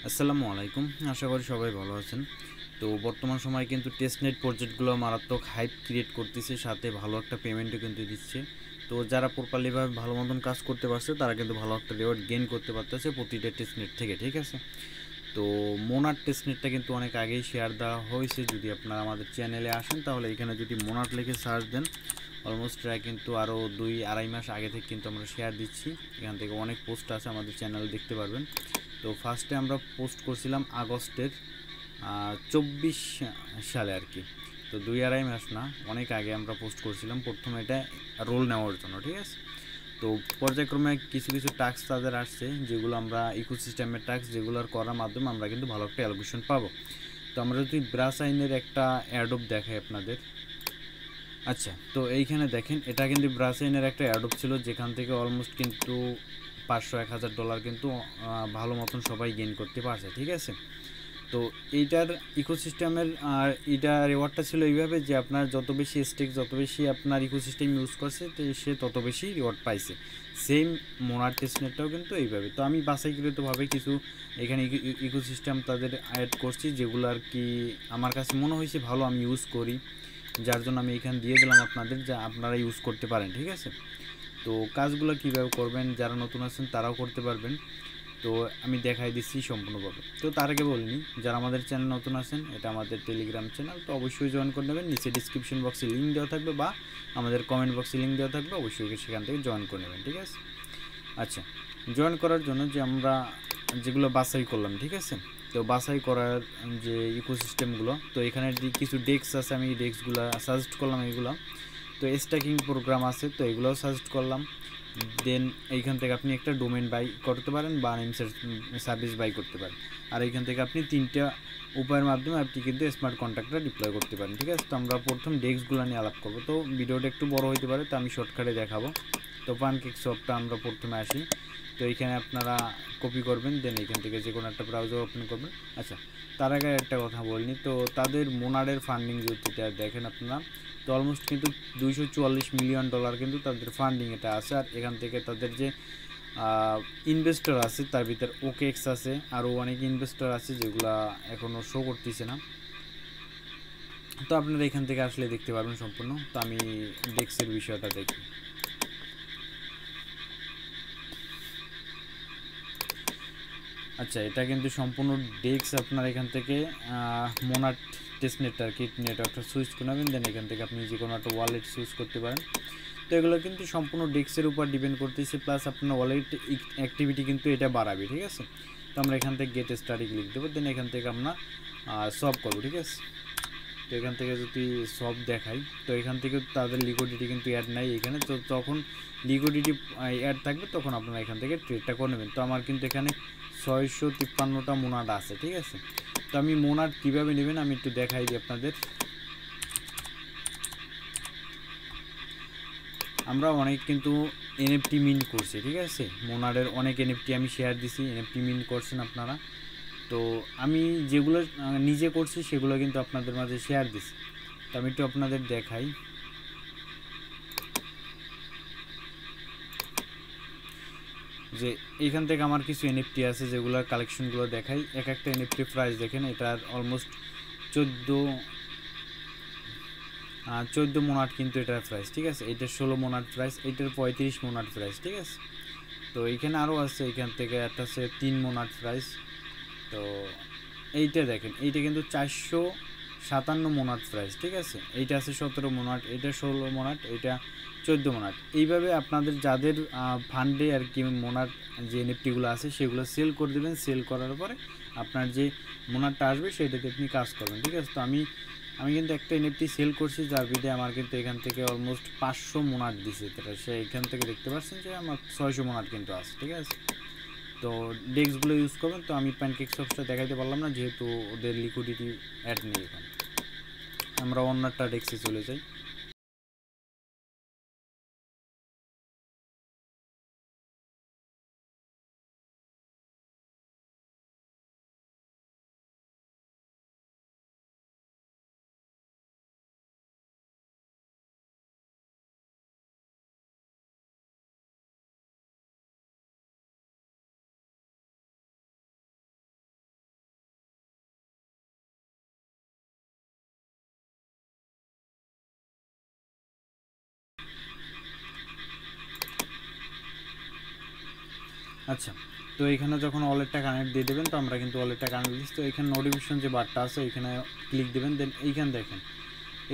আসসালামু আলাইকুম। আশা করি সবাই ভালো আছেন। তো বর্তমান সময়ে কিন্তু টেস্টনেট প্রজেক্টগুলো মারাত্মক হাইপ ক্রিয়েট করতেছে, সাথে ভালো একটা পেমেন্টও কিন্তু দিচ্ছে। তো যারা প্রপারলিভাবে ভালো মতন কাজ করতে পারছে তারা কিন্তু ভালো একটা রিওয়ার্ড গেইন করতে পারতেছে প্রতিটা টেস্টনেট থেকে, ঠিক আছে? তো মোনাট টেস্টনেটটা কিন্তু অনেক আগেই শেয়ার দেওয়া হয়েছে। যদি আপনারা আমাদের চ্যানেলে আসেন তাহলে এখানে যদি মোনাট লিখে সার্চ দেন, অলমোস্ট কিন্তু আরও 2-2.5 মাস আগে থেকে কিন্তু আমরা শেয়ার দিচ্ছি। এখান থেকে অনেক পোস্ট আছে, আমাদের চ্যানেলে দেখতে পারবেন। তো ফার্স্টে আমরা পোস্ট করছিলাম আগস্টের 24 সালে আর কি। তো 2-2.5 মাস না, অনেক আগে আমরা পোস্ট করছিলাম প্রথমে এটা রোল নেওয়ার জন্য, ঠিক আছে? তো পর্যায়ক্রমে কিছু কিছু টাস্ক তাদের আসছে, যেগুলো আমরা ইকোসিস্টেমের টাস্ক, যেগুলোর করার মাধ্যমে আমরা কিন্তু ভালো একটা অ্যালোকেশন পাবো। তো আমরা যদি ব্রাস আইনের একটা অ্যাডোপ দেখাই আপনাদের। আচ্ছা, তো এইখানে দেখেন এটা কিন্তু ব্রাস আইনের একটা অ্যাডোপ ছিল, যেখান থেকে অলমোস্ট কিন্তু 500-1000 ডলার কিন্তু ভালো মতন সবাই গেইন করতে পারছে, ঠিক আছে? তো এইটার ইকোসিস্টেমের আর এটা রিওয়ার্ডটা ছিল এইভাবে যে আপনার যত বেশি স্টেক, যত বেশি আপনার ইকোসিস্টেম ইউজ করছে তো সে তত বেশি রিওয়ার্ড পাইছে। সেম মোনার টেস্টনেটটাও কিন্তু এইভাবে। তো আমি বাছাইকৃতভাবে কিছু এখানে ইকোসিস্টেম তাদের অ্যাড করছি, যেগুলো আর কি আমার কাছে মনে হয়েছে ভালো, আমি ইউজ করি, যার জন্য আমি এখানে দিয়ে দিলাম আপনাদের, যা আপনারা ইউজ করতে পারেন, ঠিক আছে? তো কাজগুলো কীভাবে করবেন, যারা নতুন আছেন তারাও করতে পারবেন। তো আমি দেখাই দিচ্ছি সম্পূর্ণভাবে। তো তার আগে বলিনি, যারা আমাদের চ্যানেল নতুন আছেন, এটা আমাদের টেলিগ্রাম চ্যানেল, তো অবশ্যই জয়েন করে নেবেন। নিচে ডিসক্রিপশন বক্সে লিঙ্ক দেওয়া থাকবে বা আমাদের কমেন্ট বক্সে লিঙ্ক দেওয়া থাকবে, অবশ্যই সেখান থেকে জয়েন করে নেবেন, ঠিক আছে? আচ্ছা, জয়েন করার জন্য যে আমরা যেগুলো বাছাই করলাম, ঠিক আছে? তো বাছাই করার যে ইকোসিস্টেমগুলো, তো এখানে কিছু ডেস্ক আছে, আমি এই ডেস্কগুলো সাজেস্ট করলাম এইগুলো। তো স্ট্যাকিং প্রোগ্রাম আছে, তো এগুলোও সাজেস্ট করলাম। দেন এইখান থেকে আপনি একটা ডোমেন বাই করতে পারেন বা নেম সার্ভিস বাই করতে পারেন। আর এইখান থেকে আপনি 3টা উপায়ের মাধ্যমে আপনি কিন্তু স্মার্ট কন্ট্রাক্টটা ডিপ্লয় করতে পারেন, ঠিক আছে? তো আমরা প্রথম ডেস্কগুলো নিয়ে আলাপ করবো। তো ভিডিওটা একটু বড় হতে পারে, তো আমি শর্টকাটে দেখাবো। তো পানকেকশপটা আমরা প্রথমে আসি। তো এইখানে আপনারা কপি করবেন, দেন এইখান থেকে যে কোনো একটা ব্রাউজার ওপেন করবেন। আচ্ছা, তার আগে একটা কথা বলিনি, তো তাদের মোনারের ফান্ডিং যদি দেখেন আপনারা, তো অলমোস্ট কিন্তু $244 মিলিয়ন কিন্তু তাদের ফান্ডিং এটা আছে। আর এখান থেকে তাদের যে ইনভেস্টর আছে তার ভিতর ওকেএক্স আছে, আরও অনেক ইনভেস্টর আছে যেগুলা এখনও শো করতেছে না। তো আপনারা এখান থেকে আসলে দেখতে পারবেন সম্পূর্ণ। তো আমি ডেক্সের বিষয়টা দেখি। আচ্ছা, এটা কিন্তু সম্পূর্ণ ডেস্ক। আপনার এখান থেকে মোনাট টেস্টনেট আর কি নেটওয়ার্কটা সুইচ করে নেবেন, দেন এখান থেকে আপনি যে কোনো একটা ওয়ালেট চুজ করতে পারেন। তো এগুলো কিন্তু সম্পূর্ণ ডেস্কের উপর ডিপেন্ড করতেছে, প্লাস আপনার ওয়ালেট অ্যাক্টিভিটি কিন্তু এটা বাড়াবে, ঠিক আছে? তো আমরা এখান থেকে গেট স্টাডি ক্লিক দেবো, দেন এখান থেকে আমরা সলভ করবো, ঠিক আছে? তো এখান থেকে যদি সলভ দেখাই, তো এখান থেকে তাদের লিকুইডিটি কিন্তু অ্যাড নাই এখানে। তো তখন লিকুইডিটি অ্যাড থাকবে তখন আপনারা এখান থেকে ট্রেডটা করে নেবেন। তো আমার কিন্তু এখানে 653টা মোনাট আছে, ঠিক আছে? তো আমি মোনাট কীভাবে নেবেন আমি একটু দেখাই দিই আপনাদের। আমরা অনেক কিন্তু এনএফটি মিন্ট করছি, ঠিক আছে? মোনারের অনেক এনএফটি আমি শেয়ার দিছি, এনএফটি মিন্ট করছেন আপনারা। তো আমি যেগুলো নিজে করছি সেগুলো কিন্তু আপনাদের মাঝে শেয়ার দিছি। তো আমি একটু আপনাদের দেখাই যে এইখান থেকে আমার কিছু এনএফটি আছে যেগুলোর কালেকশনগুলো দেখাই। এক একটা এনএফটি প্রাইস দেখেন, এটার অলমোস্ট 14 মোনাট কিন্তু এটার প্রাইস, ঠিক আছে? এইটার 16 মোনাট প্রাইস, এইটার 35 মোনাট প্রাইস, ঠিক আছে? তো এইখানে আরও আছে, এইখান থেকে একটা আছে 3 মোনাট প্রাইস। তো এইটা দেখেন, এইটা কিন্তু 457 মোনাট প্রাইস, ঠিক আছে? এইটা আছে 17 মোনাট, এইটা 16 মোনাট, এইটা 14 মোনাট। এইভাবে আপনাদের যাদের ফান্ডে আর কি মোনাট যে এনএফটিগুলো আছে সেগুলো সেল করে দেবেন। সেল করার পরে আপনার যে মোনাটটা আসবে সেটাতে আপনি কাজ করবেন, ঠিক আছে? তো আমি কিন্তু একটা এনএফটি সেল করছি, যার বিদে আমার কিন্তু এখান থেকে অলমোস্ট 500 মোনাট দিছে। তারা সে এখান থেকে দেখতে পাচ্ছেন যে আমার 600 মোনাট কিন্তু আছে, ঠিক আছে? তো ডেস্কগুলো ইউজ করবেন। তো আমি প্যানকেকশপটা দেখাইতে পারলাম না যেহেতু ওদের লিকুইডিটি অ্যাড নেই এখন। আমরা অন্য একটা ডেস্কে চলে যাই। আচ্ছা, তো এখানে যখন ওয়ালেটটা কানেক্ট দিয়ে দেবেন, তো আমরা কিন্তু ওয়ালেটটা কানেক্ট দিচ্ছি। তো এখানে নোটিফিকেশন যে বারটা আছে এখানে ক্লিক দেবেন, দেন এইখানে দেখেন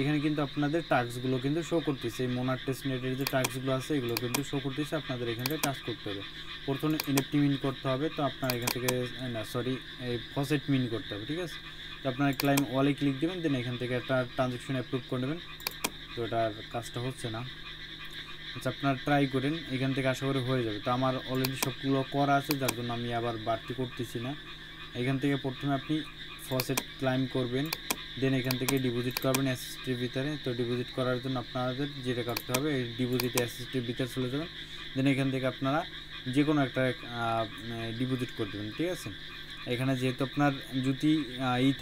এখানে কিন্তু আপনাদের টাস্কগুলো কিন্তু শো করতেছে। এই মোনার টেস্টনেটের যে টাস্কগুলো আছে এগুলো কিন্তু শো করতেছে, আপনাদের এখান থেকে টাস্ক করতে হবে। প্রথমে এনএফটি মিন করতে হবে, তো আপনার এখান থেকে এই ফসেট মিন করতে হবে, ঠিক আছে। তো আপনার ক্লাইম ওয়ালে ক্লিক দেবেন, দেন এখান থেকে একটা ট্রানজ্যাকশন অ্যাপ্রুভ করে নেবেন। তো এটার কাজটা হচ্ছে না। আচ্ছা, আপনারা ট্রাই করেন, এখান থেকে আশা করি হয়ে যাবে। তো আমার অলরেডি সবগুলো করা আছে, যার জন্য আমি আবার বাড়তি করতেছি না। এখান থেকে প্রথমে আপনি ফসেট ক্লাইম করবেন, দেন এখান থেকে ডিপোজিট করবেন এসএসটির ভিতরে। তো ডিপোজিট করার জন্য আপনাদের যেটা করতে হবে, এই ডিপোজিট এসএসটির ভিতরে চলে যাবেন, দেন এখান থেকে আপনারা যে কোনো একটা ডিপোজিট করে দেবেন, ঠিক আছে। এখানে যেহেতু আপনার যদি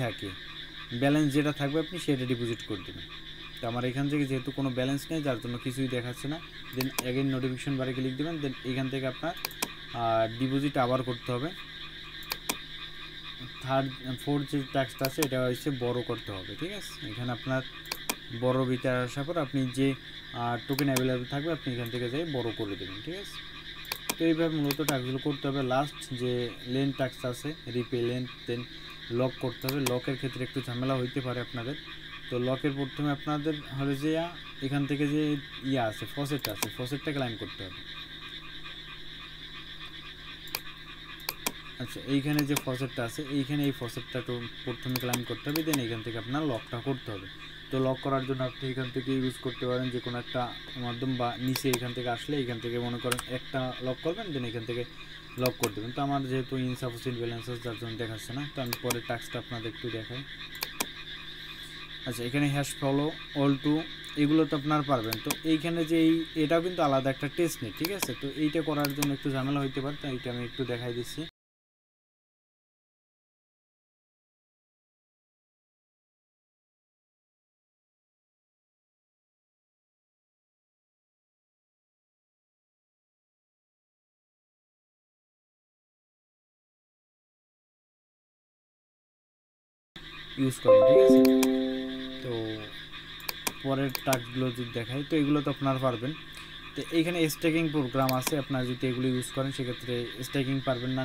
থাকে ব্যালেন্স যেটা থাকবে আপনি সেটা ডিপোজিট করে দেবেন। তো আমার এখান থেকে যেহেতু কোনো ব্যালেন্স নেই, যার জন্য কিছুই দেখাচ্ছে না। দেন অ্যাগেন নোটিফিকেশন বারে ক্লিক দেবেন, দেন এখান থেকে আপনার ডিপোজিট আবার করতে হবে। ফোর্থ যে ট্যাক্সটা আছে এটা হচ্ছে বড় করতে হবে, ঠিক আছে। এখানে আপনার বড় ভিতরে আসার পর আপনি যে টোকেন অ্যাভেলেবেল থাকবে আপনি এখান থেকে যাই বড় করে দেবেন, ঠিক আছে। তো এইভাবে মূলত ট্যাক্সগুলো করতে হবে। লাস্ট যে লেন ট্যাক্স আছে রিপে লেন, দেন লক করতে হবে। লকের ক্ষেত্রে একটু ঝামেলা হইতে পারে আপনাদের। তো লকের প্রথমে আপনাদের হলে যে এখান থেকে যে আছে ফসেটটা ক্লাইম করতে হবে। আচ্ছা, এইখানে যে ফসেটটা আছে এইখানে এই ফসেটটা তো প্রথমে ক্লাইম করতে হবে, দেন এখান থেকে আপনার লকটা করতে হবে। তো লক করার জন্য আপনি এখান থেকে ইউজ করতে পারেন যে কোনো একটা মাধ্যম, বা নিচে এখান থেকে আসলে এখান থেকে মনে করেন একটা লক করবেন, দেন এখান থেকে লক করে দেবেন। তো আমার যেহেতু ইনসাফিসিয়েন্ট ব্যালেন্স আছে যার জন্য দেখাচ্ছে না, তো আমি পরে টাস্কটা আপনাদের একটু দেখাই। আচ্ছা, এখানে হ্যাশ ফলো অল টু এগুলো তো আপনার পারবেন। তো এইখানে যে এটাও কিন্তু আলাদা একটা টেস্ট নেই, ঠিক আছে। তো এইটা করার জন্য একটু ঝামেলা হইতে পারে, তো এইটা আমি একটু দেখাই দিচ্ছি। ইউজ করেন, ঠিক আছে। তো পরের টাস্কগুলো যদি দেখাই, তো এগুলো তো আপনারা পারবেন। তো এইখানে স্টেকিং প্রোগ্রাম আছে, আপনারা যদি এগুলো ইউজ করেন সেক্ষেত্রে স্টেকিং পারবেন না।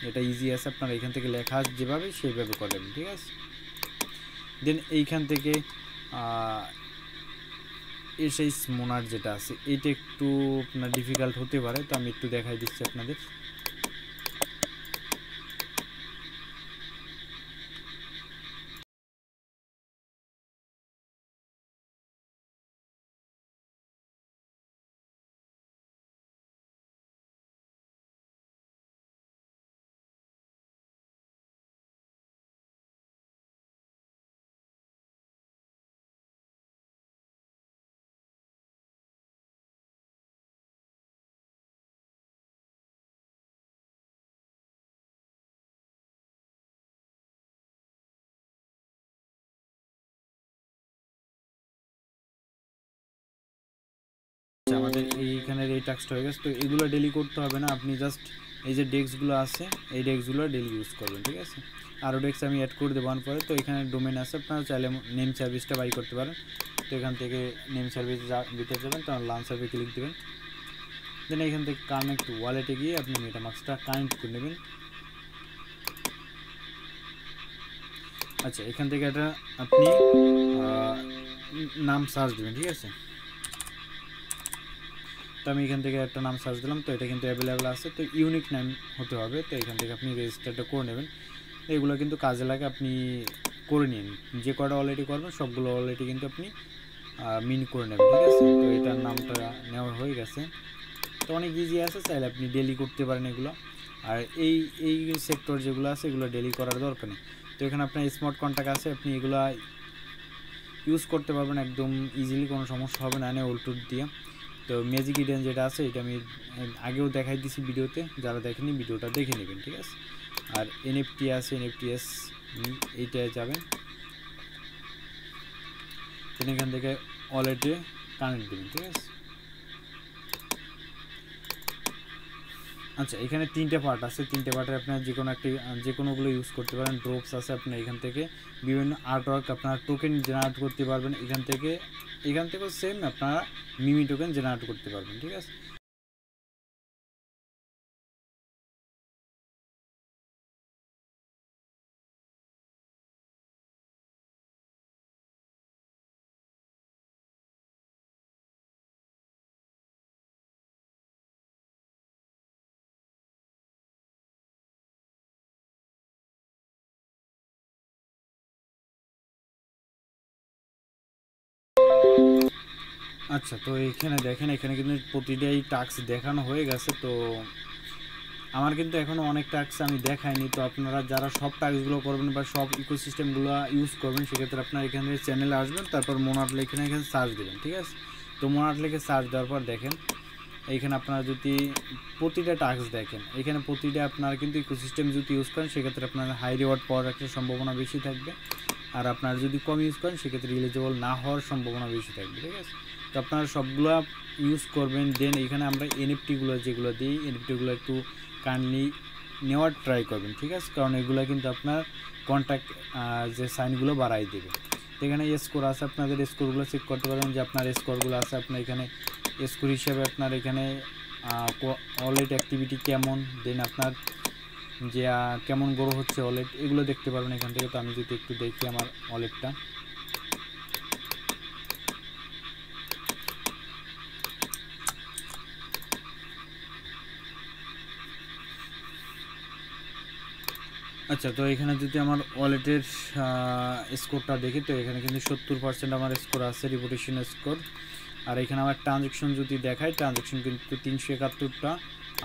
এটা ইজি আছে, আপনারা এখান থেকে লেখা যেভাবে সেইভাবে করেন, ঠিক আছে। দেন এইখান থেকে এসএস মোনার যেটা আছে এইটা একটু আপনার ডিফিকাল্ট হতে পারে, তো আমি একটু দেখাই দিচ্ছি আপনাদের। আমাদের এইখানের এই টাস্কটা হয়ে গেছে। তো এগুলো ডেলি করতে হবে না, আপনি জাস্ট এই যে ডেস্কগুলো আছে এই ডেস্কগুলো ডেলি ইউজ করবেন, ঠিক আছে। আরও ডেস্ক আমি অ্যাড করে দেওয়ার পরে তো এখানে ডোমেন আছে, আপনারা চাইলে নেম সার্ভিসটা বাই করতে পারেন। তো এখান থেকে নেম সার্ভিস ভিতরে যাবেন, তো লাঞ্চ সার্ভিস ক্লিক দেবেন, দেন এখান থেকে কানেক্ট ওয়ালেটে গিয়ে আপনি মেটামাস্কটা কানেক্ট করে নেবেন। আচ্ছা, এখান থেকে একটা আপনি নাম সার্চ দেবেন, ঠিক আছে। তো আমি এখান থেকে একটা নাম সার্চ দিলাম, তো এটা কিন্তু অ্যাভেলেবেল আছে। তো ইউনিক নাম হতে হবে, তো এখান থেকে আপনি রেজিস্টারটা করে নেবেন। এগুলো কিন্তু কাজে লাগে, আপনি করে নিন। যে কটা অলরেডি করবেন সবগুলো অলরেডি কিন্তু আপনি মিন করে নেবেন, ঠিক আছে। তো এটার নামটা নেওয়া হয়ে গেছে। তো অনেক ইজি আছে, চাইলে আপনি ডেলি করতে পারেন এগুলো। আর এই এই সেক্টর যেগুলো আছে এগুলো ডেলি করার দরকার নেই। তো এখানে আপনার স্মার্ট কন্ট্যাক্ট আছে, আপনি এগুলো ইউজ করতে পারবেন একদম ইজিলি, কোনো সমস্যা হবে না ওল্টুট দিয়ে। তো ম্যাজিক ইডেন যেটা আছে এটা আমি আগেও দেখাই দিছি ভিডিওতে, যারা দেখেনি ভিডিওটা দেখে নেবেন, ঠিক আছে। আর এনএফটি আছে, এনএফটিএস এইটায় যাবেন, এখান থেকে ওয়ালেটে কানেক্ট দেবেন, ঠিক আছে। আচ্ছা, এখানে তিনটে পার্ট আছে, তিনটে পার্টে আপনার যে কোনোগুলো ইউজ করতে পারেন। ড্রপস আছে, আপনার এখান থেকে বিভিন্ন আর্টওয়ার্ক আপনার টোকেন জেনারেট করতে পারবেন। এখান থেকেও সেম আপনারা মিমি টোকেন জেনারেট করতে পারবেন, ঠিক আছে। আচ্ছা, তো এখানে দেখেন, এখানে কিন্তু প্রতিটাই টাস্ক দেখানো হয়ে গেছে। তো আমার কিন্তু এখনও অনেক টাস্ক আমি দেখাইনি। তো আপনারা যারা সব টাস্কগুলো করবেন বা সব ইকোসিস্টেমগুলো ইউজ করবেন, সেক্ষেত্রে আপনার এখানে চ্যানেলে আসবেন, তারপর মোনাট লিখে এখানে সার্চ দেবেন, ঠিক আছে। তো মোনাট লিখে সার্চ দেওয়ার পর দেখেন এইখানে আপনারা যদি প্রতিটা টাস্ক দেখেন, এখানে প্রতিটা আপনারা কিন্তু ইকোসিস্টেম যদি ইউজ করেন, সেক্ষেত্রে আপনার হাই রিওয়ার্ড পাওয়ার একটা সম্ভাবনা বেশি থাকবে। আর আপনারা যদি কম ইউজ করেন, সেক্ষেত্রে এলিজিবল না হওয়ার সম্ভাবনা বেশি থাকবে, ঠিক আছে। তো আপনারা সবগুলো ইউজ করবেন। দেন এখানে আমরা এনএফটিগুলো যেগুলো দিই, এনএফটিগুলো একটু কাইন্ডলি নেওয়ার ট্রাই করবেন, ঠিক আছে, কারণ এগুলো কিন্তু আপনার কন্ট্যাক্ট যে সাইনগুলো বাড়াই দেবে। এখানে স্কোর আছে, আপনাদের স্কোরগুলো চেক করতে পারবেন যে আপনার স্কোরগুলো আছে। আপনার এখানে স্কোর হিসাবে আপনার এখানে ওয়ালেট অ্যাক্টিভিটি কেমন, দেন আপনার যে কেমন গ্রো হচ্ছে ওয়ালেট, এগুলো দেখতে পারবেন এখান থেকে। তো আমি যদি একটু দেখি আমার ওয়ালেটটা, আচ্ছা, তো এখানে যদি আমার ওয়ালেটের স্কোরটা দেখি, তো এখানে কিন্তু 70% আমার স্কোর আছে, রিপুটেশন স্কোর। আর এখানে আমার ট্রানজ্যাকশন যদি দেখায়, ট্রানজ্যাকশন কিন্তু 371টা।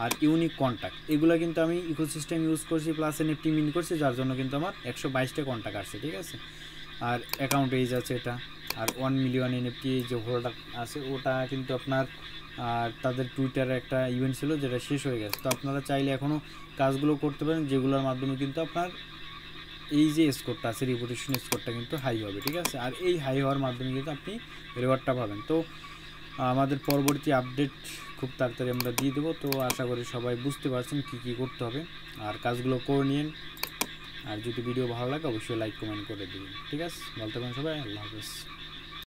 আর ইউনিক কন্ট্যাক্ট, এগুলো কিন্তু আমি ইকোসিস্টেম ইউজ করছি প্লাস এনএফটি মিন করছি, যার জন্য কিন্তু আমার 122টা কন্ট্যাক্ট আসছে, ঠিক আছে। আর অ্যাকাউন্ট এইজ আছে এটা। আর 1 মিলিয়ন এনএফটি যে হোল্ডার আছে, ওটা কিন্তু আপনার তাদের টুইটারে একটা ইভেন্ট ছিল, যেটা শেষ হয়ে গেছে। তো আপনারা চাইলে এখনও কাজগুলো করতে পারেন, যেগুলোর মাধ্যমে কিন্তু আপনার এই যে স্কোরটা আছে, রিপুটেশন স্কোরটা কিন্তু হাই হবে, ঠিক আছে। আর এই হাই হওয়ার মাধ্যমে কিন্তু আপনি রিওয়ার্ডটা পাবেন। তো আমাদের পরবর্তী আপডেট খুব তাড়াতাড়ি আমরা দিয়ে দেবো। তো আশা করি সবাই বুঝতে পারছেন কী কী করতে হবে, আর কাজগুলো করে নিন। আর যদি ভিডিও ভালো লাগে, অবশ্যই লাইক কমেন্ট করে দেবেন, ঠিক আছে। ভালো থাকবেন সবাই, আল্লাহ হাফেজ।